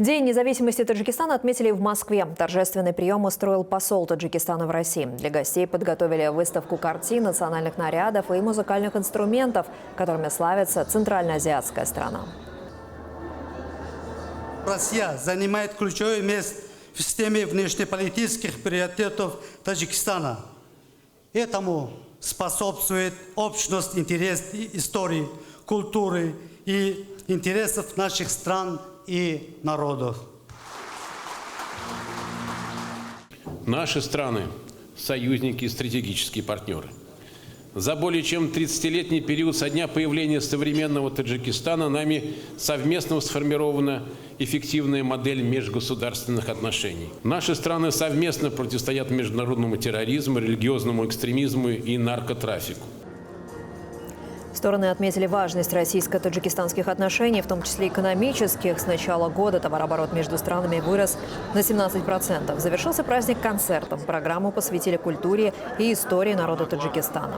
День независимости Таджикистана отметили в Москве. Торжественный прием устроил посол Таджикистана в России. Для гостей подготовили выставку картин, национальных нарядов и музыкальных инструментов, которыми славится центральноазиатская страна. Россия занимает ключевое место в системе внешнеполитических приоритетов Таджикистана. Этому способствует общность интересов истории, культуры и интересов наших стран и народов. Наши страны – союзники и стратегические партнеры. За более чем 30-летний период со дня появления современного Таджикистана нами совместно сформирована эффективная модель межгосударственных отношений. Наши страны совместно противостоят международному терроризму, религиозному экстремизму и наркотрафику. Стороны отметили важность российско-таджикистанских отношений, в том числе экономических. С начала года товарооборот между странами вырос на 17%. Завершился праздник концертом. Программу посвятили культуре и истории народа Таджикистана.